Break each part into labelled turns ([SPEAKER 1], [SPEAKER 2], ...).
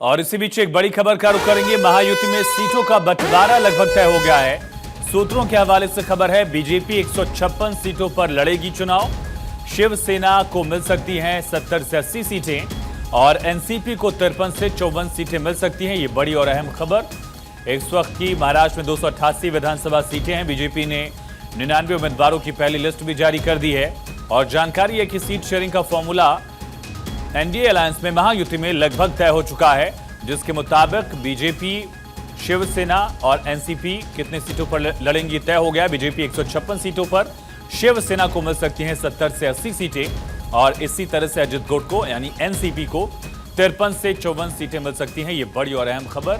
[SPEAKER 1] और इसी बीच एक बड़ी खबर का रुख करेंगे। महायुति में सीटों का बंटवारा लगभग तय हो गया है। सूत्रों के हवाले से खबर है, बीजेपी 156 सीटों पर लड़ेगी चुनाव। शिवसेना को मिल सकती हैं 70 से 80 सीटें और एनसीपी को 53 से 54 सीटें मिल सकती हैं। ये बड़ी और अहम खबर। इस वक्त की महाराष्ट्र में 288 विधानसभा सीटें हैं। बीजेपी ने 99 उम्मीदवारों की पहली लिस्ट भी जारी कर दी है और जानकारी है कि सीट शेयरिंग का फॉर्मूला एनडीए अलायंस में महायुति में लगभग तय हो चुका है, जिसके मुताबिक बीजेपी, शिवसेना और एनसीपी कितने सीटों पर लड़ेंगी तय हो गया। बीजेपी 156 सीटों पर, शिवसेना को मिल सकती हैं 70 से 80 सीटें और इसी तरह से अजित गोट को यानी एनसीपी को 53 से 54 सीटें मिल सकती हैं। ये बड़ी और अहम खबर।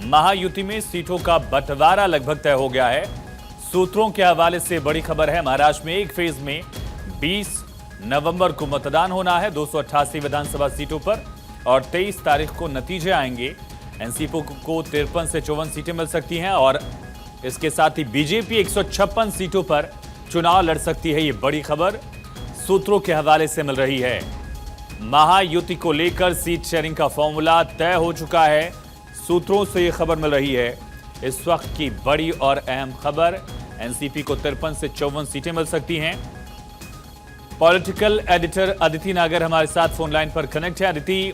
[SPEAKER 1] महायुति में सीटों का बंटवारा लगभग तय हो गया है। सूत्रों के हवाले से बड़ी खबर है, महाराष्ट्र में एक फेज में 20 नवंबर को मतदान होना है 288 विधानसभा सीटों पर और 23 तारीख को नतीजे आएंगे। एनसीपी को 53 से 54 सीटें मिल सकती हैं और इसके साथ ही बीजेपी 156 सीटों पर चुनाव लड़ सकती है। ये बड़ी खबर सूत्रों के हवाले से मिल रही है। महायुति को लेकर सीट शेयरिंग का फॉर्मूला तय हो चुका है। सूत्रों से ये खबर मिल रही है। इस वक्त की बड़ी और अहम खबर, एनसीपी को 53 से 54 सीटें मिल सकती हैं। पॉलिटिकल एडिटर अदिति नागर हमारे साथ फोन लाइन पर कनेक्ट है। अदिति,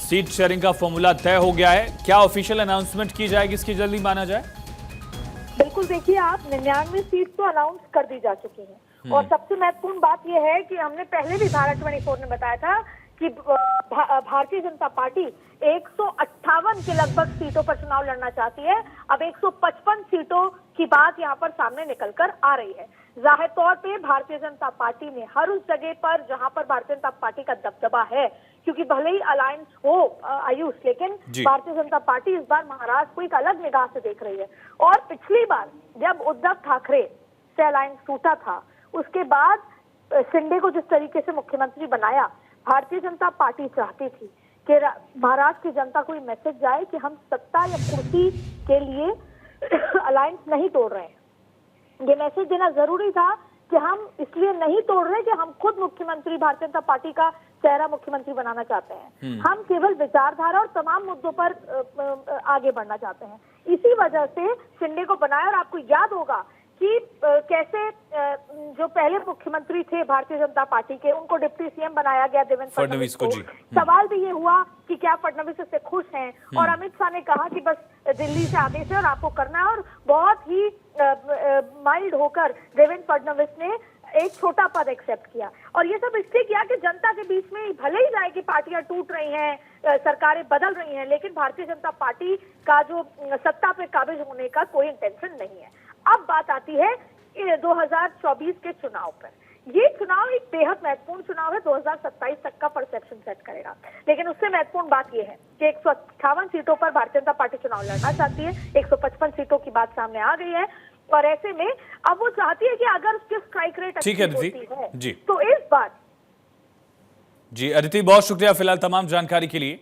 [SPEAKER 1] सीट शेयरिंग का फॉर्मूला तय हो गया है, क्या ऑफिशियल अनाउंसमेंट की जाएगी इसकी जल्दी माना जाए?
[SPEAKER 2] बिल्कुल, देखिए आप 99 सीट तो अनाउंस कर दी जा चुकी हैं और सबसे महत्वपूर्ण बात यह है कि हमने पहले भी भारत 24 में बताया था कि भारतीय जनता पार्टी 158 के लगभग सीटों पर चुनाव लड़ना चाहती है। अब 155 सीटों की बात यहाँ पर सामने निकलकर आ रही है। जाहिर तौर पे भारतीय जनता पार्टी ने हर उस जगह पर जहां पर भारतीय जनता पार्टी का दबदबा है, क्योंकि भले ही अलायंस हो आयुष, लेकिन भारतीय जनता पार्टी इस बार महाराष्ट्र को एक अलग निगाह से देख रही है। और पिछली बार जब उद्धव ठाकरे से अलायंस टूटा था, उसके बाद शिंदे को जिस तरीके से मुख्यमंत्री बनाया, भारतीय जनता पार्टी चाहती थी कि महाराष्ट्र की जनता को ये मैसेज जाए कि हम सत्ता या कुर्सी के लिए अलायंस नहीं तोड़ रहे हैं। ये मैसेज देना जरूरी था कि हम इसलिए नहीं तोड़ रहे कि हम खुद मुख्यमंत्री, भारतीय जनता पार्टी का चेहरा मुख्यमंत्री बनाना चाहते हैं। हम केवल विचारधारा और तमाम मुद्दों पर आगे बढ़ना चाहते हैं। इसी वजह से शिंदे को बनाया। और आपको याद होगा कि कैसे जो पहले मुख्यमंत्री थे भारतीय जनता पार्टी के, उनको डिप्टी सीएम बनाया गया देवेंद्र फडणवीस को। सवाल भी ये हुआ कि क्या फडणवीस इससे खुश हैं और अमित शाह ने कहा कि बस दिल्ली से आदेश है और आपको करना है। और बहुत ही माइल्ड होकर देवेंद्र फडणवीस ने एक छोटा पद एक्सेप्ट किया। और ये सब इसलिए किया कि जनता के बीच में भले ही जाए कि पार्टियां टूट रही हैं, सरकारें बदल रही हैं, लेकिन भारतीय जनता पार्टी का जो सत्ता पे काबिज होने का कोई इंटेंशन नहीं है। अब बात आती है 2024 के चुनाव पर। ये चुनाव एक बेहद महत्वपूर्ण चुनाव है, 2027 तक का परसेप्शन सेट करेगा। लेकिन उससे महत्वपूर्ण बात यह है कि 158 सीटों पर भारतीय जनता पार्टी चुनाव लड़ना चाहती है। 155 सीटों की बात सामने आ गई है और ऐसे में अब वो चाहती है कि अगर उसके स्ट्राइक रेट अच्छी होती है जी, तो इस बार
[SPEAKER 1] जी। अदिति, बहुत शुक्रिया फिलहाल तमाम जानकारी के लिए।